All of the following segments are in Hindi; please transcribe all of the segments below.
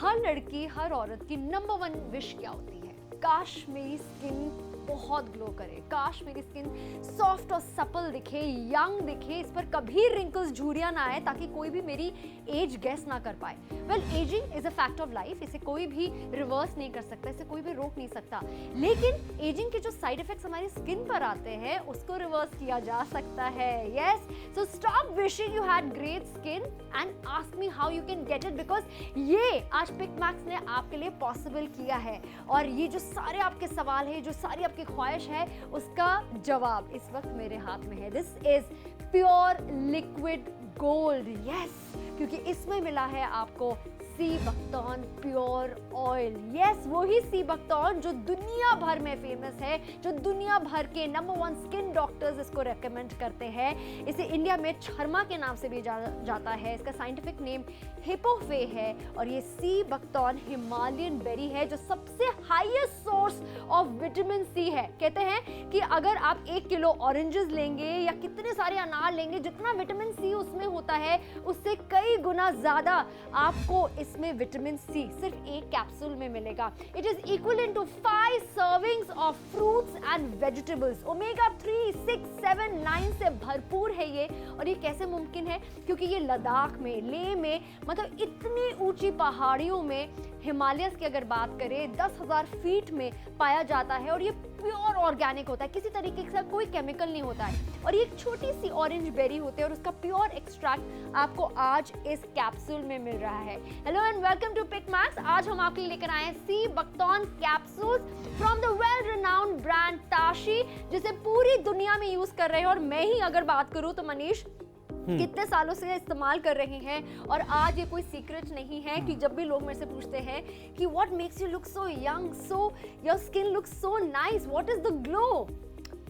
हर लड़की, हर औरत की नंबर 1 विश क्या होती है? काश मेरी स्किन बहुत ग्लो करे, काश मेरी स्किन सॉफ्ट और सपल दिखे, यंग दिखे, इस पर कभी रिंकल्स, झुर्रियां ना आए, ताकि कोई भी मेरी एज गेस ना कर पाए। Well, ageing is a fact of life, इसे कोई भी रिवर्स नहीं कर सकता, इसे कोई भी रोक नहीं सकता। लेकिन एजिंग के जो साइड इफेक्ट्स हमारी स्किन पर आते हैं, उसको रिवर्स किया जा सकता है। Yes, so stop wishing you had great skin and ask me how you can get it, because ये आज पिकमैक्स ने आपके लिए पॉसिबल किया है। और ये जो सारे आपके सवाल है, जो सारी आपकी ख्वाहिश है, उसका जवाब इस वक्त मेरे हाथ में है। This is pure liquid gold. Yes, क्योंकि इसमें मिला है आपको sea buckthorn pure oil. Yes, वही सी बकथॉर्न जो दुनिया भर में फेमस है, जो दुनिया भर के नंबर 1 स्किन डॉक्टर्स इसको रेकमेंड करते हैं। इसे इंडिया में छरमा के नाम से भी जाता है। इसका साइंटिफिक नेम हिपोफे है। और ये सी बकथॉर्न हिमालयन बेरी है, जो सबसे highest source of vitamin C है। कहते हैं कि अगर आप 1 किलो ऑरेंजेस लेंगे या कितने सारे अनार लेंगे, जितना विटामिन सी उसमें होता है, उससे कई गुना ज्यादा आपको इसमें विटामिन सी सिर्फ एक कैप्सूल में मिलेगा। It is equivalent to 5 servings of fruits and vegetables. Omega 3, 6, 7, 9 से भरपूर है ये। और ये कैसे मुमकिन है? क्योंकि ये लद्दाख में, लेह में, मतलब इतनी ऊंची पहाड़ियों में, हिमालयस की अगर बात करें 10,000 फीट में पाया जाता है। और ये प्योर ऑर्गेनिक होता है, किसी तरीके का कोई केमिकल नहीं होता है। और ये एक छोटी सी ऑरेंज बेरी होती है और उसका प्योर एक्सट्रैक्ट आपको आज इस कैप्सूल में मिल रहा है। Hello and welcome to Pickmax. आज हम आपके लिए लेकर आए हैं sea buckthorn capsules from the well renowned brand Tashi, जिसे पूरी दुनिया में यूज कर रहे हैं। और मैं ही अगर बात करूं तो मनीष कितने सालों से इस्तेमाल कर रहे हैं। और आज ये कोई सीक्रेट नहीं है कि जब भी लोग मेरे से पूछते हैं कि what makes you look so young, so your skin looks so nice, what is the glow,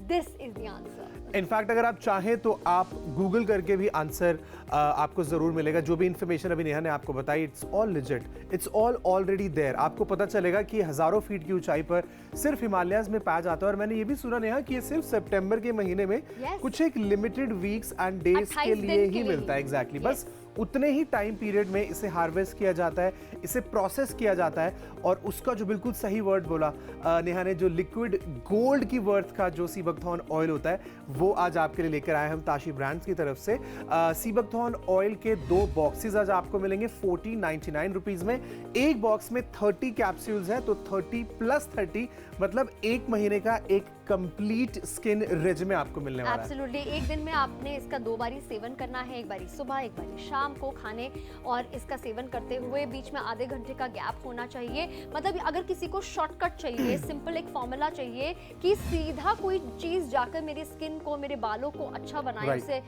this is the answer. In fact अगर आप चाहें तो आप गूगल करके भी आंसर आपको जरूर मिलेगा। जो भी इंफॉर्मेशन अभी नेहा ने आपको बताई, it's all legit, it's all already there. आपको पता चलेगा कि हजारों फीट की ऊंचाई पर सिर्फ हिमालयाज में पाया जाता है। और मैंने ये भी सुना नेहा कि ये सिर्फ सितंबर के महीने में कुछ एक लिमिटेड वीक्स एंड डेज के लिए ही मिलता है। एग्जैक्टली, बस उतने ही टाइम पीरियड में इसे हार्वेस्ट किया जाता है, इसे प्रोसेस किया जाता है। और उसका जो बिल्कुल सही वर्ड बोला नेहा ने, जो लिक्विड गोल्ड की वर्थ का जो सी बकथॉर्न ऑयल होता है, वो आज आपके लिए लेकर आए हम ताशी ब्रांड्स की तरफ से। सी बकथॉर्न ऑयल के 2 बॉक्सेस आज आपको मिलेंगे 1499 रुपीज में। एक बॉक्स में 30 कैप्सूल्स है, तो 30 प्लस 30 मतलब 1 महीने का एक कंप्लीट स्किन रेजिमे आपको मिलने वाला है। एब्सोल्युटली, एक दिन में आपने इसका 2 बारी सेवन करना है, एक बारी सुबह, एक बारी शाम को खाने। और इसका सेवन करते हुए बीच में आधे घंटे का गैप होना चाहिए। मतलब अगर किसी को शॉर्टकट चाहिए, सिंपल एक फॉर्मूला चाहिए कि सीधा कोई चीज जाकर मेरी स्किन को, मेरे बालों को अच्छा बनाए, उसे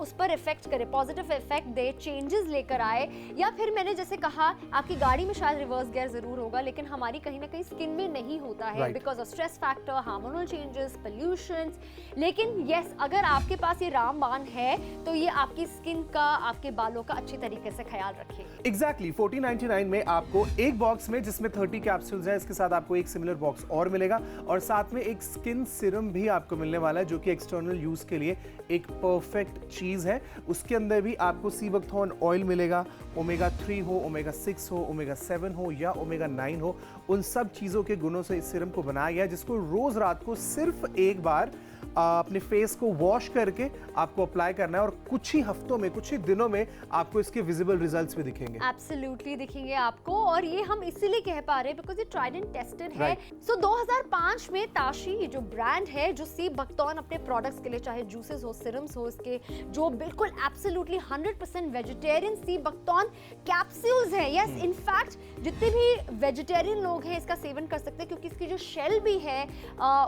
उस पर इफेक्ट करे, पॉजिटिव इफेक्ट दे, चेंजेस लेकर आए। या फिर मैंने जैसे कहा, आपकी गाड़ी में शायद रिवर्स गियर जरूर होगा, लेकिन हमारी कहीं ना कहीं स्किन में नहीं होता है, because of stress factor, hormonal changes, pollution. लेकिन यस, अगर आपके पास ये रामबाण है तो ये आपकी स्किन का, आपके बालों का अच्छी तरीके से ख्याल रखेगा। एग्जैक्टली, 1499 में आपको एक बॉक्स में, जिसमें 30 कैप्सूल्स हैं, इसके साथ आपको एक सिमिलर बॉक्स और मिलेगा। और साथ में एक स्किन सीरम भी आपको मिलने वाला है, जो कि एक्सटर्नल यूज के लिए एक परफेक्ट चीज है। उसके अंदर भी आपको सी बकथॉर्न ऑयल मिलेगा। ओमेगा 3 हो, ओमेगा 6 हो, ओमेगा 7 हो या ओमेगा 9 हो, उन सब चीजों के गुणों से इस सीरम को बनाया गया है, जिसको रोज रात को सिर्फ एक बार अपने फेस को वॉश करके आपको अप्लाई करना है। और कुछ ही हफ्तों में, कुछ ही दिनों में आपको इसके विजिबल रिजल्ट्स भी दिखेंगे। एब्सोल्युटली दिखेंगे आपको। और ये हम इसीलिए कह पा रहे हैं बिकॉज ये ट्राइड एंड टेस्टेड है। सो 2005 में ताशी, ये जो ब्रांड है, जो सी बकथॉर्न अपने प्रोडक्ट्स के लिए, चाहे जूसेस हो, सिरम्स हो, इसके जो बिल्कुल एब्सोल्युटली 100% वेजिटेरियन सी बकथॉर्न कैप्सूल्स हैं। यस, इनफैक्ट जितने भी वेजिटेरियन लोग हैं इसका सेवन कर सकते हैं, क्योंकि इसकी जो शेल भी है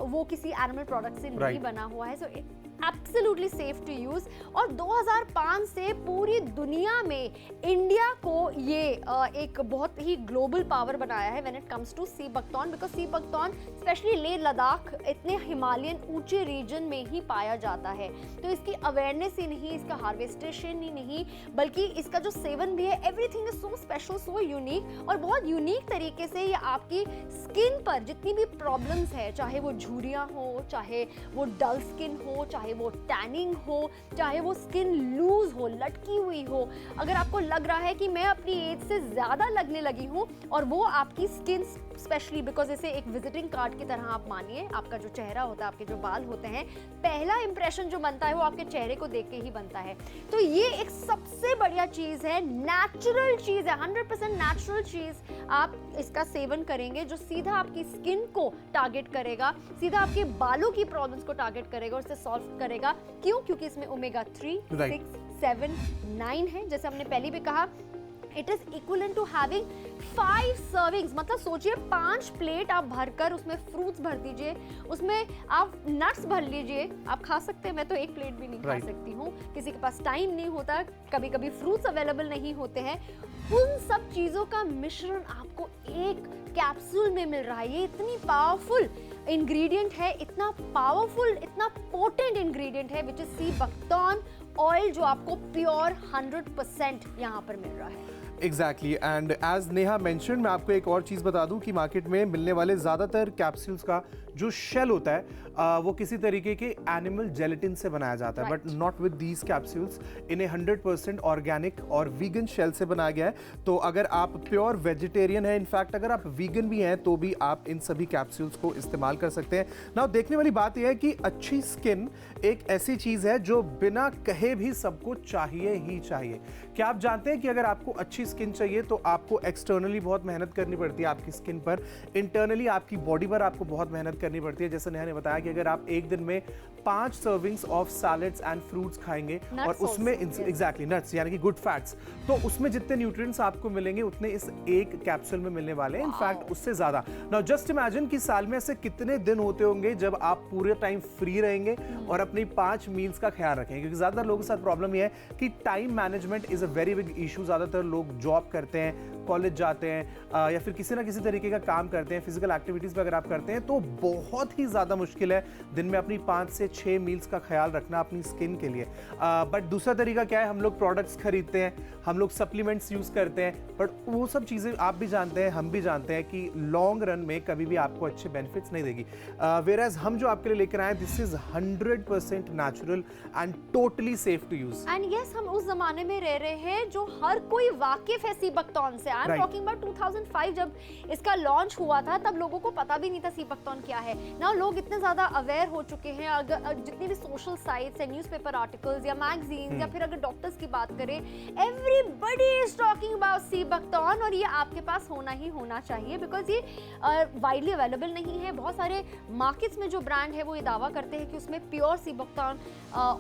वो किसी एनिमल प्रोडक्ट से नहीं बना हुआ है। So absolutely safe to use. और 2005 से पूरी दुनिया में इंडिया को ये एक बहुत ही ग्लोबल पावर बनाया है when it comes to sea buckthorn, because sea buckthorn specially Leh Ladakh, इतने हिमालयन ऊंचे रीजन में ही पाया जाता है। तो इसकी अवेयरनेस ही नहीं, इसका हार्वेस्टेशन ही नहीं, बल्कि इसका जो सेवन भी है, everything is so special, so unique. और बहुत यूनिक तरीके से ये आपकी स्किन पर जितनी भी प्रॉब्लम्स है, चाहे वो झुर्रियां हो, चाहे वो डल स्किन हो, चाहे चाहे वो टैनिंग हो, चाहे वो स्किन लूज हो, लटकी हुई हो, अगर आपको लग रहा है कि मैं अपनी एज से ज़्यादा लगने लगी हूँ और वो आपकी स्किन स्पेशली बिकॉज इसे एक विजिटिंग कार्ड की तरह आप मानिए, आपका जो चेहरा होता है, आपके जो बाल होते हैं, पहला इंप्रेशन जो बनता है वो आपके चेहरे को देख के ही बनता है। तो ये एक सबसे बढ़िया चीज़ है, नेचुरल चीज़ है, 100% नेचुरल चीज़ आप इसका सेवन करेंगे जो सीधा आपकी स्किन को टारगेट करेगा, सीधा आपके बालों की प्रॉब्लम्स को टारगेट करेगा और उसे सॉल्व करेगा। क्यों? क्योंकि इसमें ओमेगा 3, 6, 7, 9 है। जैसे हमने पहले भी कहा, it is equivalent to having 5 servings. मतलब सोचिए 5 प्लेट आप भरकर उसमें फ्रूट्स भर दीजिए, उसमें आप नट्स भर लीजिए, आप खा सकते हैं। मैं तो एक प्लेट भी नहीं खा सकती हूँ, किसी के पास टाइम नहीं होता, कभी कभी फ्रूट्स अवेलेबल नहीं होते हैं। उन सब चीज़ों का मिश्रण आपको एक कैप्सूल में मिल रहा है। ये इतनी पावरफुल इंग्रेडिएंट है, इतना पावरफुल, इतना पोटेंट इंग्रेडिएंट है, which is sea buckthorn oil, जो आपको प्योर 100% यहाँ पर मिल रहा है। Exactly, and as Neha mention, मैं आपको एक और चीज़ बता दूं कि मार्केट में मिलने वाले ज़्यादातर कैप्सूल्स का जो शेल होता है वो किसी तरीके के एनिमल जेलेटिन से बनाया जाता है, but not with these capsules. इन्हें 100% ऑर्गेनिक और वीगन शेल से बनाया गया है। तो अगर आप प्योर वेजिटेरियन हैं, इनफैक्ट अगर आप वीगन भी हैं, तो भी आप इन सभी कैप्सूल्स को इस्तेमाल कर सकते हैं। नाउ देखने वाली बात यह है कि अच्छी स्किन एक ऐसी चीज़ है जो बिना कहे भी सबको चाहिए ही चाहिए। क्या आप जानते हैं कि अगर आपको अच्छी स्किन चाहिए तो आपको एक्सटर्नली बहुत मेहनत करनी पड़ती है आपकी स्किन पर, इंटरनली आपकी बॉडी पर आपको बहुत मेहनत करनी पड़ती है। जैसे नेहा ने बताया कि अगर आप एक दिन में 5 servings of salads and fruits खाएंगे और उसमें एग्जैक्टली नट्स यानी कि गुड फैट्स, तो उसमें जितने न्यूट्रिएंट्स आपको मिलेंगे उतने इस एक कैप्सूल में मिलने वाले हैं, इनफैक्ट उससे ज्यादा। नाउ जस्ट इमेजिन कि साल में ऐसे कितने दिन होते होंगे जब आप पूरे टाइम फ्री रहेंगे और अपनी 5 मील्स का ख्याल रखेंगे, क्योंकि ज्यादातर लोगों के साथ प्रॉब्लम यह है कि time management is a very big issue. ज्यादातर लोग जॉब करते हैं, कॉलेज जाते हैं या फिर किसी ना किसी तरीके का काम करते हैं, फिजिकल एक्टिविटीज पे अगर आप करते हैं तो बहुत ही ज्यादा मुश्किल है दिन में अपनी 5 से 6 मील्स का ख्याल रखना अपनी स्किन के लिए। बट दूसरा तरीका क्या है, हम लोग प्रोडक्ट्स खरीदते हैं, हम लोग सप्लीमेंट्स यूज करते हैं, बट वो सब चीजें आप भी जानते हैं, हम भी जानते हैं कि लॉन्ग रन में कभी भी आपको अच्छे बेनिफिट्स नहीं देगी। वेयरएज हम जो आपके लिए लेकर आए, this is 100% natural and totally safe to use. And yes, हम उस जमाने में रह रहे हैं जो हर कोई वाकिफ है सी बकथॉर्न से। आई एम टॉकिंग अबाउट 2005 जब इसका लॉन्च हुआ था, तब लोगों को पता भी नहीं था सी बकथॉर्न क्या है। नाउ लोग इतने ज्यादा अवेयर हो चुके हैं, अगर जितनी भी सोशल साइट्स है, न्यूज़पेपर आर्टिकल्स या मैगजीन्स या फिर अगर डॉक्टर्स की बात करें, everybody is talking about sea buckthorn. और ये आपके पास होना ही होना चाहिए बिकॉज ये वाइडली अवेलेबल नहीं है। बहुत सारे मार्केट्स में जो ब्रांड है वो ये दावा करते हैं कि उसमें प्योर सी बकथॉर्न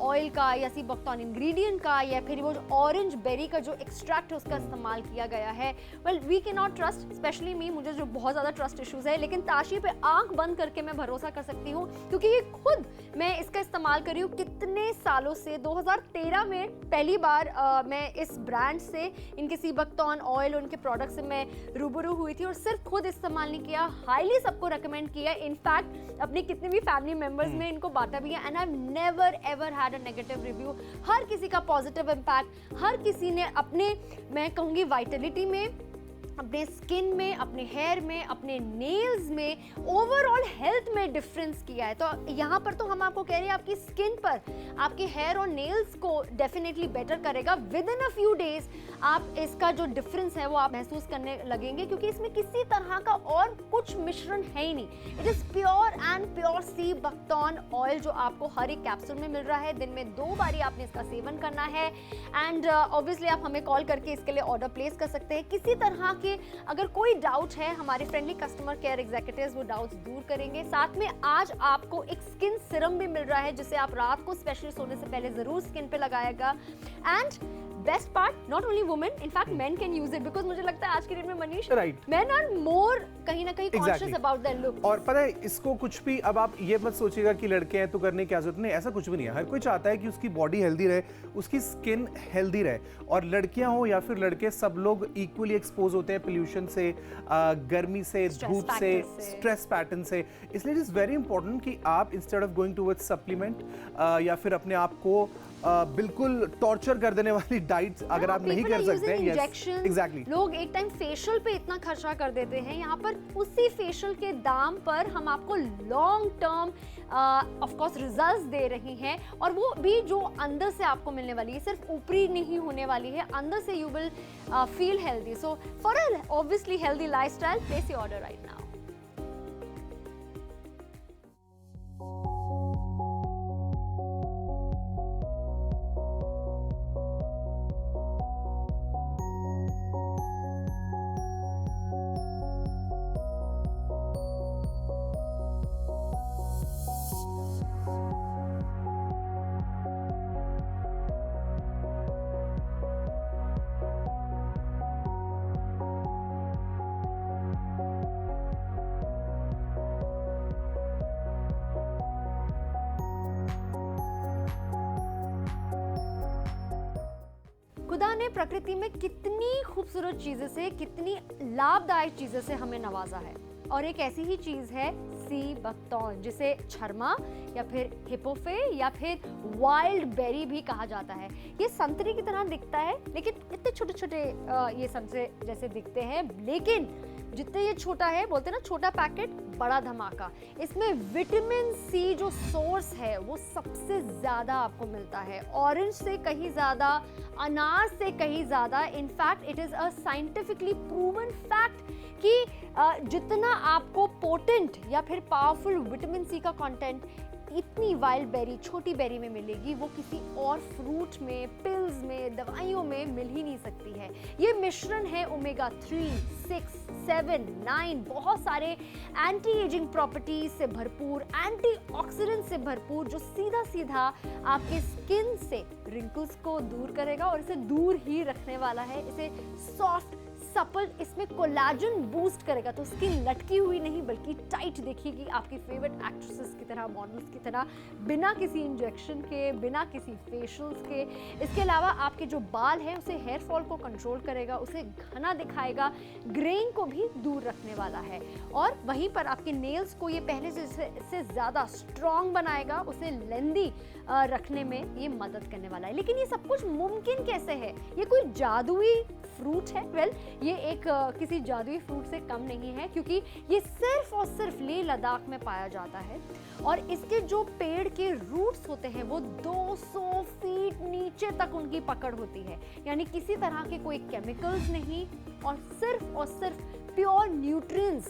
ऑयल का या सी बकथॉर्न इंग्रेडिएंट का या फिर वो जो ऑरेंज बेरी का जो एक्सट्रैक्ट है उसका इस्तेमाल किया गया है। Well we can not trust, specially me, मुझे जो बहुत ज़्यादा ट्रस्ट इश्यूज है, लेकिन ताशी पे आंख बंद करके मैं भरोसा कर सकती हूँ क्योंकि ये खुद मैं इसका इस्तेमाल कर रही हूँ कितने सालों से। 2013 में पहली बार मैं इस ब्रांड से, इनके सी बकथॉर्न ऑयल, उनके प्रोडक्ट से मैं रूबरू हुई थी और सिर्फ खुद इस्तेमाल नहीं किया, हाईली सबको रेकमेंड किया। इनफैक्ट अपने कितने भी फैमिली मेंबर्स में इनको बांटा भी है and I have never ever had a negative review. हर किसी का पॉजिटिव इम्पैक्ट, हर किसी ने अपने, मैं कहूँगी वाइटलिटी में, अपने स्किन में, अपने हेयर में, अपने नेल्स में, ओवरऑल हेल्थ में डिफरेंस किया है। तो यहाँ पर तो हम आपको कह रहे हैं आपकी स्किन पर, आपके हेयर और नेल्स को डेफिनेटली बेटर करेगा। With in a few days आप इसका जो डिफरेंस है वो आप महसूस करने लगेंगे क्योंकि इसमें किसी तरह का और कुछ मिश्रण है ही नहीं। It is pure and pure C buckthorn oil जो आपको हर एक कैप्सूल में मिल रहा है। दिन में 2 बारी आपने इसका सेवन करना है एंड ऑब्वियसली आप हमें कॉल करके इसके लिए ऑर्डर प्लेस कर सकते हैं। किसी तरह के अगर कोई डाउट है, हमारे फ्रेंडली कस्टमर केयर एग्जीक्यूटिव्स वो डाउट्स दूर करेंगे। साथ में आज आपको एक स्किन सीरम भी मिल रहा है जिसे आप रात को स्पेशली सोने से पहले जरूर स्किन पे लगाएगा। And best part, not only women, in fact main can use it because मुझे लगता है आज के डेट में मनीष, मेन आर मोर कहीं ना कहीं कॉन्शियस अबाउट देयर लुक। और पता है इसको कुछ भी, अब आप ये मत सोचिएगा कि लड़के हैं तो करने की क्या जरूरत नहीं, ऐसा कुछ भी नहीं है। हर कोई चाहता है कि उसकी बॉडी हेल्दी रहे, उसकी स्किन हेल्दी रहे, और लड़कियां हो या फिर लड़के, सब लोग इक्वली एक्सपोज होते हैं पोल्यूशन से, गर्मी से, धूप से, स्ट्रेस पैटर्न से। इसलिए इट इज वेरी इंपॉर्टेंट कि आप instead of going towards supplement या फिर अपने आप को बिल्कुल टॉर्चर कर देने वाली डाइट अगर आप नहीं कर सकते हैं, इंजेक्शन एग्जैक्टली लोग एक टाइम फेशियल पे इतना खर्चा कर देते हैं, यहाँ पर उसी फेशियल के दाम पर हम आपको long term of course results दे रही हैं, और वो भी जो अंदर से आपको मिलने वाली है, सिर्फ ऊपरी नहीं होने वाली है, अंदर से you will feel healthy. So for a obviously healthy lifestyle, place your order right now. खुदा ने प्रकृति में कितनी खूबसूरत चीज़ों से, कितनी लाभदायक चीज़ों से हमें नवाजा है, और एक ऐसी ही चीज़ है सी बकथॉर्न, जिसे छरमा या फिर हिप्पोफे या फिर वाइल्ड बेरी भी कहा जाता है. ये संतरे की तरह दिखता है, लेकिन इतने छोटे छोटे ये संतरे जैसे दिखते हैं, लेकिन जितने ये छोटा है, बोलते हैं ना छोटा पैकेट बड़ा धमाका. इसमें विटामिन सी जो सोर्स है वो सबसे ज़्यादा आपको मिलता है, ऑरेंज से कहीं ज़्यादा, अनार से कहीं ज़्यादा. In fact it is a scientifically proven fact कि जितना आपको पोटेंट या फिर पावरफुल विटामिन सी का कंटेंट इतनी वाइल्ड बेरी, छोटी बेरी में मिलेगी, वो किसी और फ्रूट में, पिल्स में, दवाइयों में मिल ही नहीं सकती है. ये मिश्रण है ओमेगा 3, 6, 7, 9, बहुत सारे एंटी एजिंग प्रॉपर्टीज से भरपूर, एंटीऑक्सीडेंट से भरपूर, जो सीधा सीधा आपके स्किन से रिंकल्स को दूर करेगा और इसे दूर ही रखने वाला है. इसे सॉफ्ट, सपल, इसमें कोलाजन बूस्ट करेगा, तो स्किन लटकी हुई नहीं बल्कि टाइट दिखेगी, आपकी फेवरेट एक्ट्रेसेस की तरह, मॉडल्स की तरह, बिना किसी इंजेक्शन के, बिना किसी फेशियल्स के. इसके अलावा आपके जो बाल हैं उसे हेयर फॉल को कंट्रोल करेगा, उसे घना दिखाएगा, ग्रेइंग को भी दूर रखने वाला है, और वहीं पर आपके नेल्स को ये पहले से ज़्यादा स्ट्रॉन्ग बनाएगा, उसे लेंदी रखने में ये मदद करने वाला है. लेकिन ये सब कुछ मुमकिन कैसे है? ये कोई जादुई फ्रूट है? वेल, ये एक किसी जादुई फ्रूट से कम नहीं है, क्योंकि ये सिर्फ और सिर्फ लेह लद्दाख में पाया जाता है, और इसके जो पेड़ के रूट्स होते हैं वो 200 फीट नीचे तक उनकी पकड़ होती है. यानी किसी तरह के कोई केमिकल्स नहीं, और सिर्फ प्योर न्यूट्रिएंट्स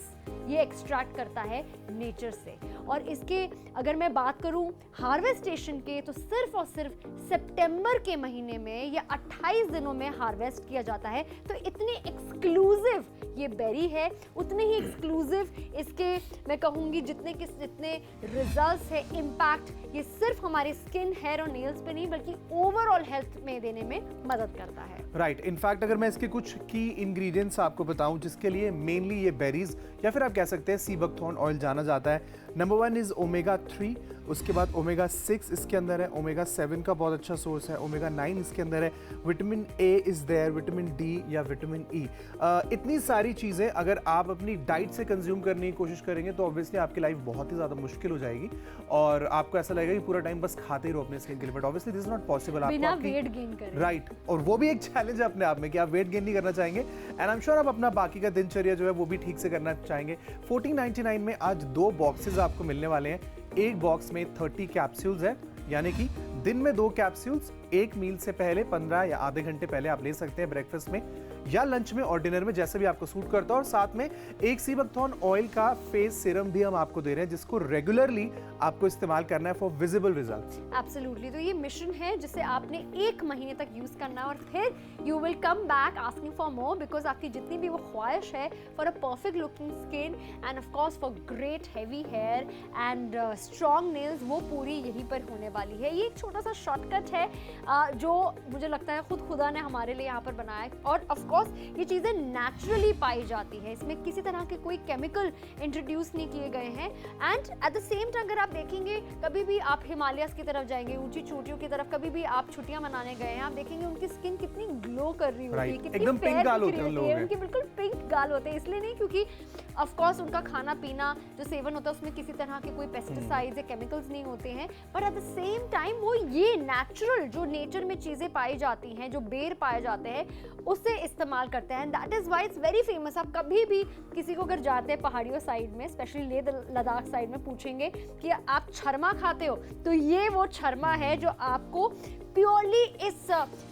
ये एक्सट्रैक्ट करता है नेचर से. और इसके अगर मैं बात करूं हार्वेस्टेशन के, तो सिर्फ और सिर्फ सितंबर के महीने में या 28 दिनों में हार्वेस्ट किया जाता है. तो इतनी एक्सक्लूसिव ये बेरी है, उतने ही एक्सक्लूसिव इसके मैं कहूँगी जितने रिजल्ट्स है, इम्पैक्ट ये सिर्फ हमारे स्किन, हेयर और नेल्स पे नहीं बल्कि ओवरऑल हेल्थ में देने में मदद करता है. राइट. इनफैक्ट अगर मैं इसके कुछ की इंग्रेडिएंट्स आपको बताऊं जिसके लिए मेनली ये बेरीज या फिर आप कह सकते हैं सी बकथॉर्न ऑयल जाना जाता है. नंबर 1 इज ओमेगा 3, उसके बाद ओमेगा 6 इसके अंदर है, ओमेगा 7 का बहुत अच्छा सोर्स है, ओमेगा 9 इसके अंदर है, vitamin A is there, vitamin D या विटामिन ई. इतनी सारी चीज़ें अगर आप अपनी डाइट से कंज्यूम करने की कोशिश करेंगे तो ऑब्वियसली आपकी लाइफ बहुत ही ज़्यादा मुश्किल हो जाएगी, और आपको ऐसा लगेगा कि पूरा टाइम बस खाते ही रहो अपने स्किन के लिए. But obviously this is not possible. बिना वेट गेन करें. राइट. और वो भी एक चैलेंज है अपने आप में कि आप वेट गेन नहीं करना चाहेंगे, एंड आई एम श्योर आप अपना बाकी का दिनचर्या जो है वो भी ठीक से करना चाहेंगे. 1499 में आज 2 बॉक्सेस आपको मिलने वाले हैं. एक बॉक्स में 30 कैप्सूल्स है, यानी कि दिन में 2 कैप्सूल्स एक मील से पहले 15 या आधे घंटे पहले आप ले सकते हैं, ब्रेकफास्ट में या लंच में और डिनर में, जैसे भी आपको सूट करता है. और साथ में एक सी बकथॉर्न ऑयल का फेस सीरम भी हम आपको दे रहे हैं, जिसको रेगुलरली आपको इस्तेमाल करना है फॉर विजिबल रिजल्ट्स. एब्सोल्युटली. तो ये मिशन है जिसे आपने 1 महीने तक यूज करना है, और फिर you will come back asking for more, because आपकी जितनी भी वो ख्वाहिश है for a perfect looking skin and of course for great heavy hair and strong nails, वो पूरी यहीं पर होने वाली है. ये एक छोटा सा शॉर्टकट है जो मुझे लगता है खुद खुदा ने हमारे लिए यहाँ पर बनाया है, और ऑफ कोर्स ये चीज़ें नेचुरली पाई जाती है, इसमें किसी तरह के कोई केमिकल इंट्रोड्यूस नहीं किए गए हैं. And at the same time अगर आप देखेंगे, कभी भी आप हिमालयस की तरफ जाएंगे, ऊंची चोटियों की तरफ, कभी भी आप छुट्टियां मनाने गए हैं, आप देखेंगे उनकी स्किन कितनी ग्लो कर रही होती है, कितनी एकदम पिंक गाल होते हैं उनके बिल्कुल पिंक गाल होते हैं. इसलिए नहीं क्योंकि ऑफ कोर्स उनका खाना पीना जो सेवन होता है उसमें किसी तरह के कोई पेस्टिसाइड्स या केमिकल्स नहीं होते हैं, but at the same time वो ये नेचुरल जो नेचर में चीज़ें पाई जाती हैं, जो बेर पाए जाते हैं, उसे इस्तेमाल करते हैं। That is why it's very famous. आप कभी भी किसी को अगर जाते हैं पहाड़ियों साइड में, स्पेशली लेह लद्दाख साइड में, पूछेंगे कि आप छरमा खाते हो, तो ये वो छरमा है जो आपको प्योरली इस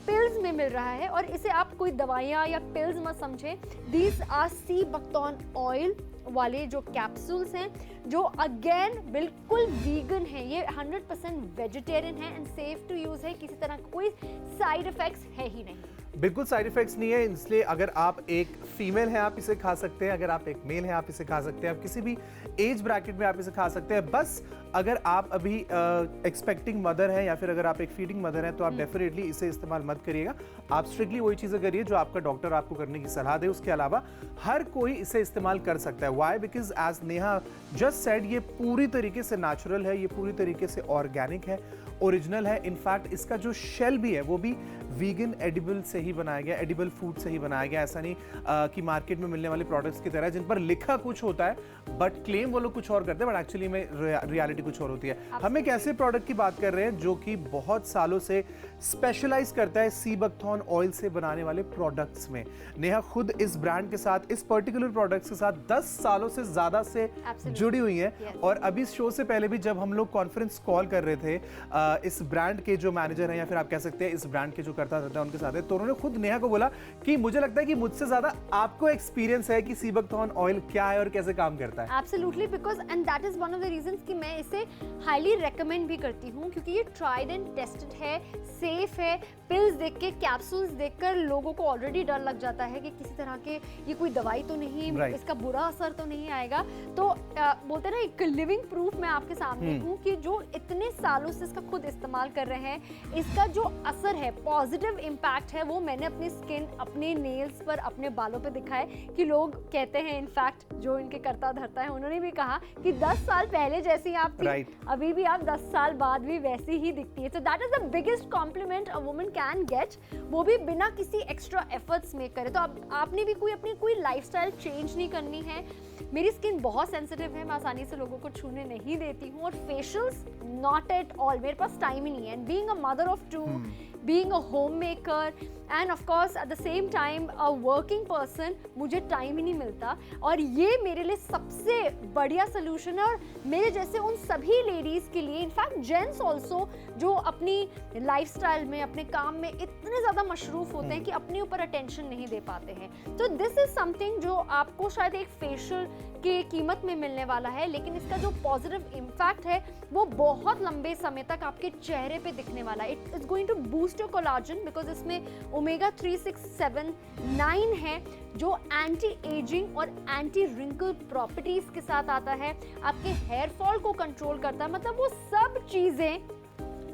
पिल्स में मिल रहा है। और इसे आप कोई दवाइयाँ या पिल्स मत समझें, these R C buckthorn oil वाले जो कैप्सूल्स हैं, जो अगेन बिल्कुल वीगन है, ये 100% वेजिटेरियन है एंड सेफ टू यूज़ है, किसी तरह का कोई साइड इफेक्ट्स है ही नहीं। बिल्कुल साइड इफेक्ट्स नहीं है, इसलिए अगर आप एक फीमेल हैं आप इसे खा सकते हैं, अगर आप एक मेल हैं आप इसे खा सकते हैं, आप किसी भी एज ब्रैकेट में आप इसे खा सकते हैं। बस अगर आप अभी एक्सपेक्टिंग मदर हैं या फिर अगर आप एक फीडिंग मदर हैं तो आप डेफिनेटली इसे इस्तेमाल मत करिएगा। आप स्ट्रिक्टली वही चीज़ें करिए जो आपका डॉक्टर आपको करने की सलाह दे। उसके अलावा हर कोई इसे इस्तेमाल कर सकता है। Why? Because as Neha just said, ये पूरी तरीके से नेचुरल है, ये पूरी तरीके से ऑर्गेनिक है, ओरिजिनल है। इनफैक्ट इसका जो शेल भी है वो भी वीगन एडिबल से ही बनाया गया, एडिबल फूड से ही बनाया गया। ऐसा नहीं कि मार्केट में मिलने वाले प्रोडक्ट्स की तरह जिन पर लिखा कुछ होता है बट क्लेम वो लोग कुछ और करते हैं, बट एक्चुअली में रियलिटी कुछ और होती है। हम एक ऐसे प्रोडक्ट की बात कर रहे हैं जो कि बहुत सालों से स्पेशलाइज करता है सी बकथॉर्न ऑयल से बनाने वाले प्रोडक्ट्स में। नेहा खुद इस ब्रांड के साथ, इस पर्टिकुलर प्रोडक्ट्स के साथ 10 सालों से ज्यादा से जुड़ी हुई हैं। और अभी शो से पहले भी जब हम लोग कॉन्फ्रेंस कॉल कर रहे थे इस ब्रांड के जो मैनेजर हैं या फिर आप कह सकते हैं इस ब्रांड के जो करता रहता है उनके साथ है, तो उन्होंने खुद नेहा को बोला कि मुझे लगता है कि मुझसे ज्यादा आपको एक्सपीरियंस है कि सी बकथॉर्न ऑयल क्या है और कैसे काम करता है। Absolutely, because and that is one of the reasons कि मैं इसे हाईली रेकमेंड भी करती हूँ, क्योंकि ये ट्राइड एंड टेस्टेड है, सेफ है। पिल्स देख के, कैप्सूल्स देखकर लोगों को ऑलरेडी डर लग जाता है कि किसी तरह के ये कोई दवाई तो नहीं, इसका बुरा असर तो नहीं आएगा। तो बोलते हैं ना, एक लिविंग प्रूफ मैं आपके सामने हूँ कि जो इतने सालों से इसका खुद इस्तेमाल कर रहे हैं, इसका जो असर है, पॉजिटिव इम्पैक्ट है, वो मैंने अपनी स्किन, अपने नेल्स पर, अपने बालों पे दिखा है। कि लोग कहते हैं, इनफैक्ट जो इनके करता धरता है उन्होंने भी कहा कि 10 साल पहले जैसी आप थी, अभी भी आप 10 साल बाद भी वैसी ही दिखती है। So that is the biggest complement a woman can get, वो भी बिना किसी एक्स्ट्रा एफर्ट्स में करे। तो आपने भी अपनी कोई लाइफस्टाइल चेंज नहीं करनी है। मेरी स्किन बहुत सेंसिटिव है, मैं आसानी से लोगों को छूने नहीं देती हूँ, और फेशियल्स नॉट एट ऑल, मेरे पास टाइम ही नहीं है। And being a mother of 2, being a homemaker and of course at the same time a working person, मुझे टाइम ही नहीं मिलता। और ये मेरे लिए सबसे बढ़िया सोल्यूशन है, और मेरे जैसे उन सभी लेडीज़ के लिए, इनफैक्ट जेंट्स ऑल्सो, जो अपनी लाइफस्टाइल में, अपने काम में इतने ज़्यादा मशरूफ़ होते हैं कि अपने ऊपर अटेंशन नहीं दे पाते हैं। तो दिस इज़ समथिंग जो आपको शायद एक फेशियल की कीमत में मिलने वाला है, लेकिन इसका जो पॉजिटिव इम्पैक्ट है वो बहुत लंबे समय तक आपके चेहरे पे दिखने वाला है। It is going to boost your collagen, because इसमें ओमेगा 3, 6, 7, 9 है, जो एंटी एजिंग और एंटी रिंकल प्रॉपर्टीज के साथ आता है। आपके हेयर फॉल को कंट्रोल करता है। मतलब वो सब चीजें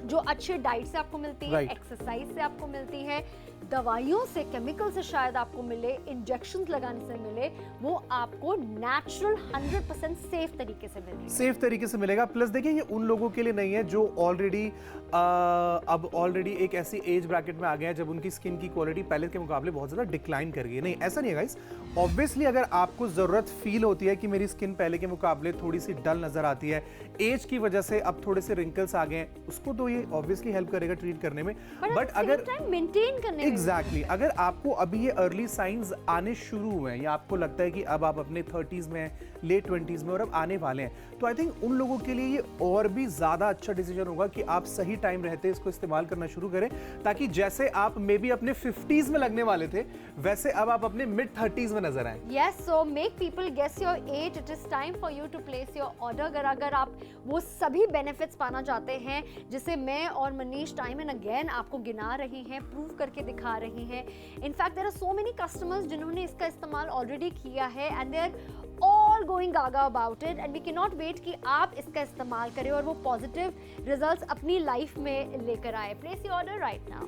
जो अच्छे डाइट से आपको मिलती है, एक्सरसाइज से आपको मिलती है, दवाइयों से, केमिकल से शायद आपको मिले, इंजेक्शंस लगाने से मिले, वो आपको नेचुरल 100% सेफ तरीके से मिलेगा। सेफ तरीके से मिलेगा। प्लस देखिए, ये उन लोगों के लिए नहीं है जो ऑलरेडी अब ऑलरेडी एक ऐसी एज ब्रैकेट में आ गए हैं जब उनकी स्किन की क्वालिटी पहले के मुकाबले बहुत ज़्यादा डिक्लाइन कर गई है। नहीं, ऐसा नहीं है गाइस। ऑब्वियसली अगर आपको ज़रूरत फील होती है कि मेरी स्किन पहले के मुकाबले थोड़ी सी डल नज़र आती है, एज की वजह से अब थोड़े से रिंकल्स आ गए हैं, उसको तो ये ऑब्वियसली हेल्प करेगा ट्रीट करने में। बट अगर मेंटेन करने में, एग्जैक्टली, अगर आपको अभी ये अर्ली साइंस आने शुरू हुए हैं या आपको लगता है कि अब आप अपने 30s में, लेट 20s में और अब आने वाले हैं, तो आई थिंक उन लोगों के लिए ये और भी ज़्यादा अच्छा डिसीजन होगा कि आप सही टाइम रहते इसको इस्तेमाल करना शुरू करें, ताकि जैसे आप मे बी अपने 50s में लगने वाले थे, वैसे अब आप अपने मिड 30s में नजर आए। Yes, so make people guess your age. It is time for you to place your order. अगर आप वो सभी बेनिफिट्स पाना चाहते हैं जिसे मैं और मनीष टाइम एंड अगेन आपको गिना रही हैं, प्रूव करके दिखा रही हैं। In fact there are so many customers जिन्होंने इसका इस्तेमाल ऑलरेडी किया है and they are all going gaga about it, and we cannot wait कि आप इसका इस्तेमाल करें और वो पॉजिटिव रिजल्ट्स अपनी लाइफ में लेकर आए। Place your order right now.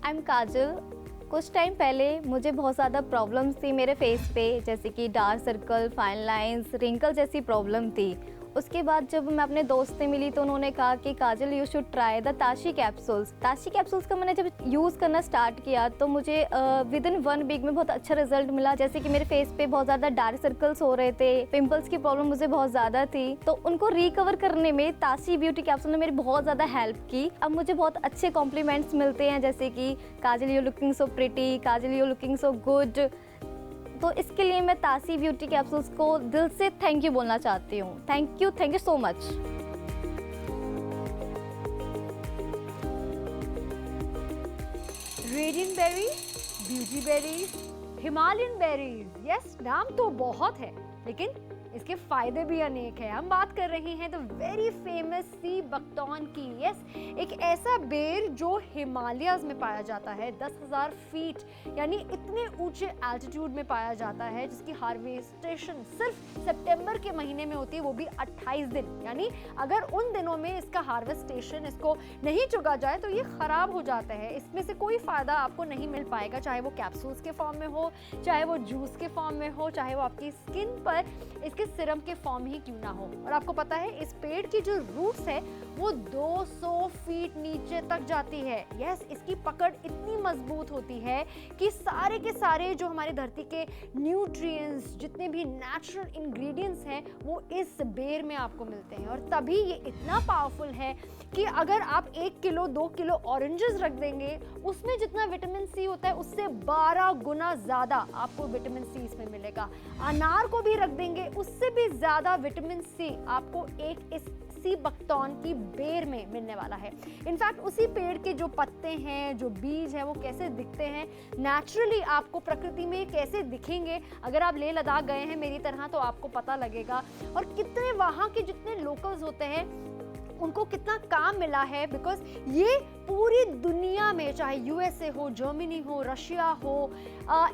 I am Kajal. कुछ टाइम पहले मुझे बहुत ज़्यादा प्रॉब्लम्स थी मेरे फेस पे, जैसे कि dark circle, fine lines, wrinkle जैसी प्रॉब्लम थी। उसके बाद जब मैं अपने दोस्त से मिली तो उन्होंने कहा कि Kajal you should try the Tashi capsules. Tashi capsules का मैंने जब यूज़ करना स्टार्ट किया तो मुझे विद इन 1 वीक में बहुत अच्छा रिजल्ट मिला। जैसे कि मेरे फेस पे बहुत ज़्यादा डार्क सर्कल्स हो रहे थे, पिंपल्स की प्रॉब्लम मुझे बहुत ज़्यादा थी, तो उनको रिकवर करने में ताशी ब्यूटी कैप्सूल ने मेरी बहुत ज़्यादा हेल्प की। अब मुझे बहुत अच्छे कॉम्प्लीमेंट्स मिलते हैं, जैसे कि Kajal you looking so pretty, Kajal you looking so good. तो इसके लिए मैं ताशी ब्यूटी कैप्सूल्स को दिल से थैंक यू बोलना चाहती हूँ। Thank you so much. Radiant berries, beauty berries, Himalayan berries, yes नाम तो बहुत है लेकिन इसके फायदे भी अनेक हैं। हम बात कर रहे हैं the very famous sea buckthorn की। यस, एक ऐसा बेर जो हिमालयाज में पाया जाता है, 10,000 फीट यानी इतने ऊंचे एल्टीट्यूड में पाया जाता है, जिसकी हार्वेस्टेशन सिर्फ सितंबर के महीने में होती है, वो भी 28 दिन। यानी अगर उन दिनों में इसका हार्वेस्टेशन इसको नहीं चुगा जाए तो ये खराब हो जाता है। इसमें से कोई फायदा आपको नहीं मिल पाएगा, चाहे वो कैप्सूल्स के फॉर्म में हो, चाहे वो जूस के फॉर्म में हो, चाहे वो आपकी स्किन पर इसके सिरम के फॉर्म ही क्यों ना हो। और आपको पता है इस पेड़ की जो रूट्स है वो 200 फीट नीचे तक जाती है। यस, इसकी पकड़ इतनी मजबूत होती है कि सारे के सारे जो हमारी धरती के न्यूट्रिएंट्स, जितने भी नेचुरल इंग्रेडिएंट्स हैं, वो इस बेर में आपको मिलते हैं। और तभी ये इतना पावरफुल है कि अगर आप 1 किलो 2 किलो ऑरेंजेस रख देंगे, उसमें जितना विटामिन सी होता है उससे 12 गुना ज्यादा आपको विटामिन सी इसमें मिलेगा। अनार को भी रख देंगे, उससे भी ज्यादा विटामिन सी आपको एक इस सी बकथॉर्न की बेर में मिलने वाला है। इनफैक्ट उसी पेड़ के जो पत्ते हैं, जो बीज है, वो कैसे दिखते हैं नेचुरली, आपको प्रकृति में कैसे दिखेंगे, अगर आप लेह लद्दाख गए हैं मेरी तरह तो आपको पता लगेगा। और कितने वहाँ के जितने लोकल्स होते हैं उनको कितना काम मिला है, बिकॉज ये पूरी दुनिया में, चाहे यूएसए हो, जर्मनी हो, रशिया हो,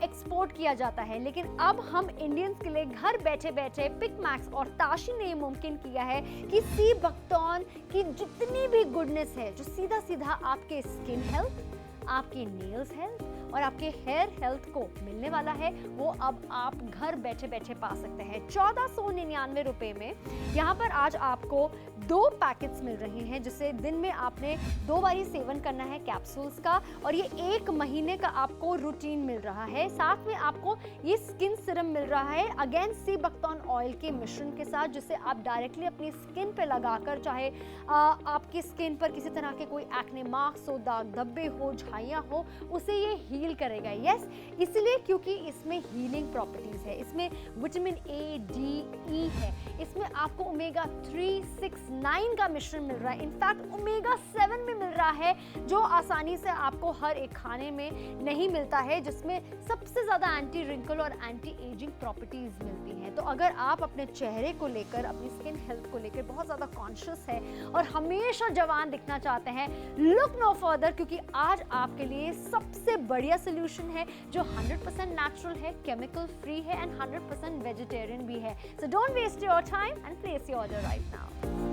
एक्सपोर्ट किया जाता है। लेकिन अब हम इंडियंस के लिए घर बैठे बैठे पिकमैक्स और ताशी ने मुमकिन किया है कि सी बकथॉर्न की जितनी भी गुडनेस है, जो सीधा सीधा आपके स्किन हेल्थ, आपके नेल्स हेल्थ और आपके हेयर हेल्थ को मिलने वाला है, वो अब आप घर बैठे बैठे पा सकते हैं। 1499 रुपए में यहाँ पर आज आपको 2 पैकेट्स मिल रहे हैं, जिसे दिन में आपने 2 बार ही सेवन करना है कैप्सूल्स का, और ये 1 महीने का आपको रूटीन मिल रहा है। साथ में आपको ये स्किन सिरम मिल रहा है अगेन सी बकथॉर्न ऑयल के मिश्रण के साथ, जिसे आप डायरेक्टली अपनी स्किन पे लगाकर, चाहे आपकी स्किन पर किसी तरह के कोई एक्ने मार्क्स हो, दाग धब्बे हो, झाइयाँ हो, उसे ये हील करेगा। यस, इसलिए क्योंकि इसमें हीलिंग प्रॉपर्टीज है, इसमें विटामिन ए, डी, ई है, इसमें आपको ओमेगा 3, 6, 9 का मिश्रण मिल रहा है। इनफैक्ट ओमेगा 7 में मिल रहा है, जो आसानी से आपको हर एक खाने में नहीं मिलता है, जिसमें सबसे ज़्यादा एंटी रिंकल और एंटी एजिंग प्रॉपर्टीज मिलती हैं। तो अगर आप अपने चेहरे को लेकर, अपनी स्किन हेल्थ को लेकर बहुत ज़्यादा कॉन्शियस है और हमेशा जवान दिखना चाहते हैं, लुक नो फर्दर, क्योंकि आज आपके लिए सबसे बढ़िया सोल्यूशन है जो 100% नेचुरल है, केमिकल फ्री है एंड 100% वेजिटेरियन भी है। So don't waste your time and place your order right now.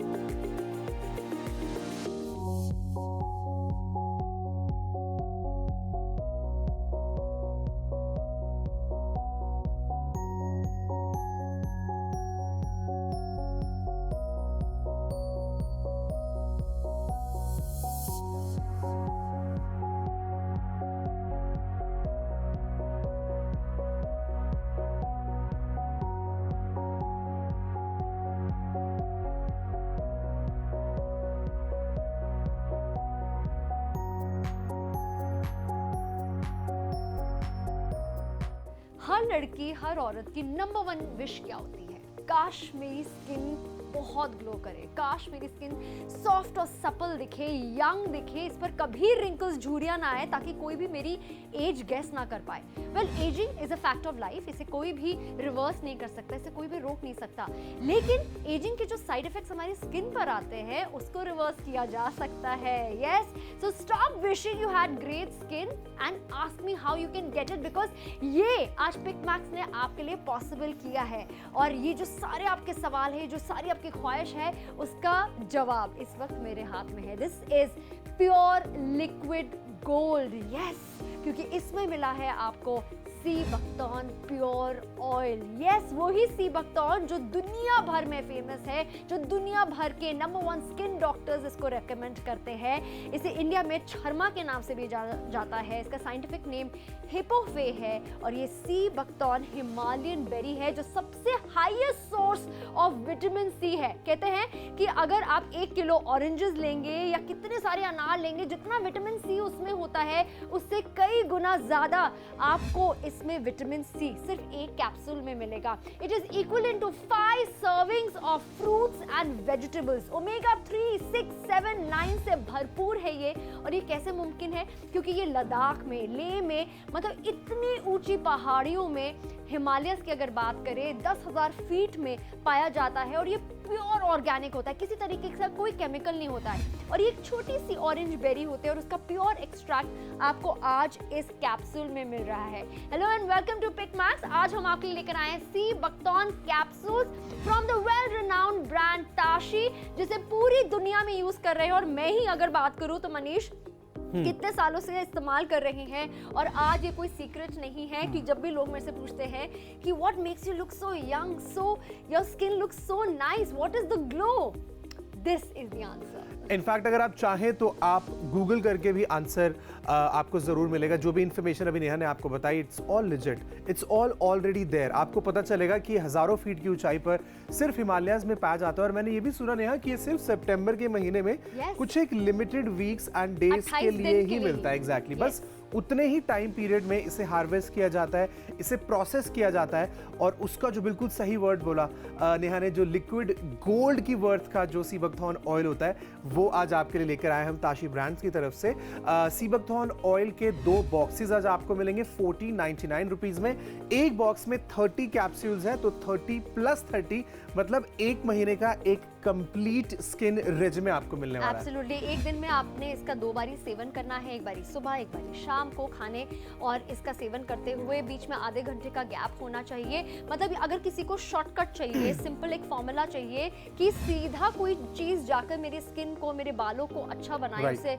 हर लड़की, हर औरत की नंबर 1 विश क्या होती है? काश मेरी स्किन बहुत ग्लो करे, काश मेरी स्किन सॉफ्ट और सपल दिखे, यंग दिखे, इस पर कभी रिंकल्स, झुर्रियां ना आए, ताकि कोई भी मेरी एज गेस ना कर पाए। Well, ageing is a fact of life, इसे कोई भी रिवर्स नहीं कर सकता, इसे कोई भी रोक नहीं सकता। लेकिन एजिंग के जो साइड इफेक्ट्स हमारी स्किन पर आते हैं उसको रिवर्स किया जा सकता है। Yes, so stop wishing you had great skin and ask me how you can get it, because ये आज पिकमैक्स ने आपके लिए पॉसिबल किया है। और ये जो सारे आपके सवाल है, जो सारी आपकी ख्वाहिश है, उसका जवाब इस वक्त मेरे हाथ में है। This is pure liquid gold. Yes, क्योंकि इसमें मिला है आपको sea buckthorn pure oil. Yes, वही सी बकथॉर्न जो दुनिया भर में फेमस है, जो दुनिया भर के नंबर 1 स्किन डॉक्टर्स इसको रेकमेंड करते हैं। इसे इंडिया में छरमा के नाम से भी जाता है। इसका साइंटिफिक नेम हिपोफे है और ये सी बकथॉर्न हिमालयन बेरी है जो सबसे highest source of vitamin C है। कहते हैं कि अगर आप 1 किलो ऑरेंजेस लेंगे या कितने सारे अनार लेंगे, जितना विटामिन सी उसमें होता है उससे कई गुना ज्यादा आपको इसमें विटामिन सी सिर्फ एक कैप्सूल में मिलेगा। It is equivalent to 5 servings of fruits and vegetables. Omega 3, 6, 7, 9 से भरपूर है ये। और ये कैसे मुमकिन है? क्योंकि ये लद्दाख में, लेह में, मतलब इतनी ऊंची पहाड़ियों में, हिमालयस की अगर बात करें 10,000 फीट में पाया जाता है और ये प्योर ऑर्गेनिक होता है, किसी तरीके का कोई केमिकल नहीं होता है। और ये एक छोटी सी ऑरेंज बेरी होती है और उसका प्योर एक्सट्रैक्ट आपको आज इस कैप्सूल में मिल रहा है। Hello and welcome to Pick Max. आज हम आपके लिए लेकर आए हैं sea buckthorn capsules from the well renowned brand Tashi, जिसे पूरी दुनिया में यूज कर रहे हैं। और मैं ही अगर बात करूं तो मनीष कितने सालों से इस्तेमाल कर रहे हैं और आज ये कोई सीक्रेट नहीं है कि जब भी लोग मेरे से पूछते हैं कि what makes you look so young, so your skin looks so nice, what is the glow, this is the answer. In fact अगर आप चाहें तो आप गूगल करके भी आंसर आपको जरूर मिलेगा। जो भी इंफॉर्मेशन अभी नेहा ने आपको बताई, it's all legit, it's all already there. आपको पता चलेगा कि हजारों फीट की ऊंचाई पर सिर्फ हिमालयाज में पाया जाता है। और मैंने ये भी सुना नेहा कि ये सिर्फ सितंबर के महीने में कुछ एक लिमिटेड वीक्स एंड डेज के लिए ही मिलता है। एग्जैक्टली, बस उतने ही टाइम पीरियड में इसे हार्वेस्ट किया जाता है, इसे प्रोसेस किया जाता है। और उसका जो बिल्कुल सही वर्ड बोला नेहा ने, जो लिक्विड गोल्ड की वर्थ का जो सी बकथॉर्न ऑयल होता है, वो आज आपके लिए लेकर आए हम ताशी ब्रांड्स की तरफ से। सी बकथॉर्न ऑयल के 2 बॉक्सेस आज आपको मिलेंगे 1499 रुपीज में। एक बॉक्स में 30 कैप्सूल्स है, तो 30 + 30 मतलब 1 महीने का एक कंप्लीट स्किन रेजिमे आपको मिलने वाला है। एब्सोल्युटली। एक दिन में आपने इसका 2 बारी सेवन करना है, एक बारी सुबह, एक बारी शाम को खाने। और इसका सेवन करते हुए बीच में आधे घंटे का गैप होना चाहिए। मतलब अगर किसी को शॉर्टकट चाहिए, सिंपल एक फॉर्मूला चाहिए कि सीधा कोई चीज जाकर मेरी स्किन को, मेरे बालों को अच्छा बनाए, उसे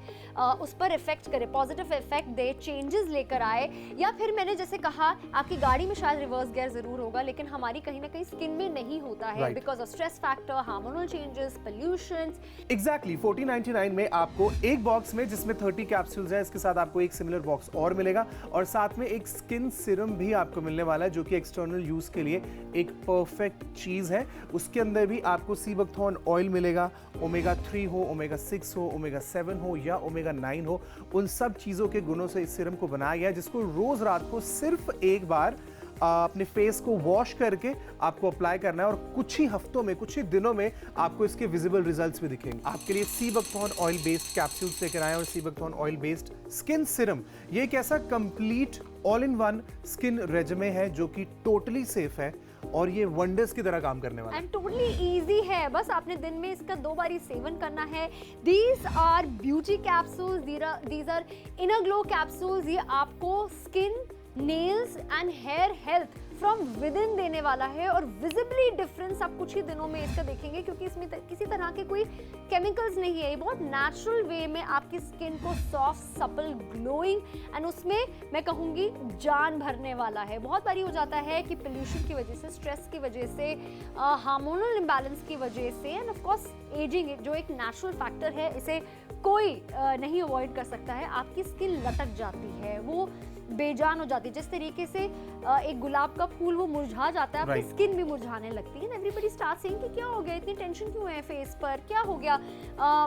उस पर इफेक्ट करे, पॉजिटिव इफेक्ट दे, चेंजेस लेकर आए, या फिर मैंने जैसे कहा आपकी गाड़ी में शायद रिवर्स गियर जरूर होगा, लेकिन हमारी कहीं ना कहीं स्किन में नहीं होता है because of stress factor, hormonal changes, pollution. Exactly 1499 में आपको एक बॉक्स में, जिसमें 30 कैप्सूल्स हैं, इसके साथ आपको एक सिमिलर बॉक्स और मिलेगा और साथ में एक स्किन सीरम भी आपको मिलने वाला है, जो कि एक्सटर्नल यूज के लिए एक परफेक्ट चीज है। उसके अंदर भी आपको सी बकथॉर्न ऑयल मिलेगा। ओमेगा 3 हो, ओमेगा 6 हो, ओमेगा 7 हो या ओमेगा 9 हो, उन सब चीजों के गुणों से इस सीरम को बनाया गया है, जिसको रोज रात को सिर्फ एक बार अपने फेस को वॉश करके आपको अप्लाई करना है। और कुछ ही हफ्तों में, कुछ ही दिनों में आपको इसके विजिबल रिजल्ट्स भी दिखेंगे। आपके लिए sea buckthorn oil based capsules लेकर आए और sea buckthorn oil based skin serum. ये एक ऐसा complete all in one skin regime है जो कि टोटली सेफ है और ये वंडर्स की तरह काम करने वाला है। एंड टोटली इजी है, बस आपने दिन में इसका 2 बारी सेवन करना है। These are beauty capsules, these are inner glow capsules. ये आपको skin, nails and hair health from within देने वाला है और विजिबली डिफरेंस आप कुछ ही दिनों में इसका देखेंगे, क्योंकि इसमें किसी तरह के कोई केमिकल्स नहीं है। ये बहुत नेचुरल वे में आपकी स्किन को सॉफ्ट, सपल, ग्लोइंग एंड उसमें मैं कहूँगी जान भरने वाला है। बहुत बारी हो जाता है कि पोल्यूशन की वजह से, स्ट्रेस की वजह से, हार्मोनल इम्बैलेंस की वजह से एंड ऑफ कोर्स एजिंग, जो एक नेचुरल फैक्टर है, इसे कोई नहीं अवॉइड कर सकता है। आपकी स्किन लटक जाती है, वो बेजान हो जाती है। जिस तरीके से एक गुलाब का फूल वो मुरझा जाता है, आपकी स्किन भी मुरझाने लगती है। एवरीबडी स्टार्ट सेइंग कि क्या हो गया, इतनी टेंशन क्यों है फेस पर, क्या हो गया,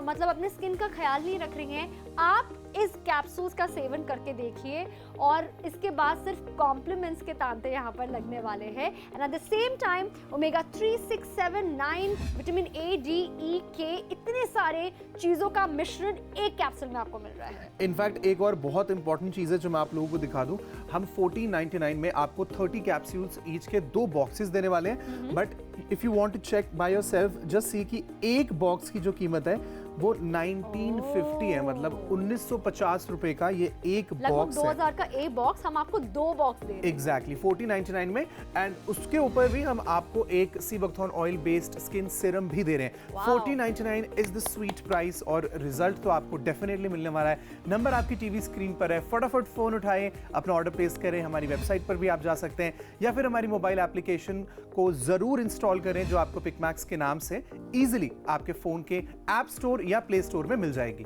मतलब अपने स्किन का ख्याल नहीं रख रही हैं। आप इस कैप्सूल्स का सेवन करके देखिए और इसके बाद सिर्फ कॉम्प्लीमेंट्स के तांते यहाँ पर लगने वाले हैं। And at the same time omega 3, 6, 7, 9, vitamin A, D, E, K, इतने सारे चीजों का मिश्रण एक कैप्सूल में आपको मिल रहा है। इनफैक्ट एक और बहुत इंपॉर्टेंट चीज है जो मैं आप लोगों को दिखा दूं, हम 1499 में आपको 30 कैप्सूल्स ईच के 2 बॉक्सेस देने वाले हैं। But if you want to check by yourself, just see कि एक बॉक्स की जो कीमत है वो 1950 है, मतलब 1950 रुपए का ये एक लगभग बॉक्स है। 2000 का एक बॉक्स, हम आपको 2 बॉक्स दे रहे हैं। एग्जैक्टली 1499 में, एंड उसके ऊपर भी हम आपको एक सी buckthorn oil based skin serum भी दे रहे हैं। Wow. 1499 is the sweet price, और रिजल्ट तो आपको डेफिनेटली मिलने वाला है। नंबर आपकी टीवी स्क्रीन पर है, फटाफट फोन उठाएं, अपना ऑर्डर प्लेस करें। हमारी वेबसाइट पर भी आप जा सकते हैं, या फिर हमारी मोबाइल एप्लीकेशन को जरूर इंस्टॉल करें, जो आपको पिकमैक्स के नाम से इजीली आपके फोन के ऐप स्टोर या प्ले स्टोर में मिल जाएगी।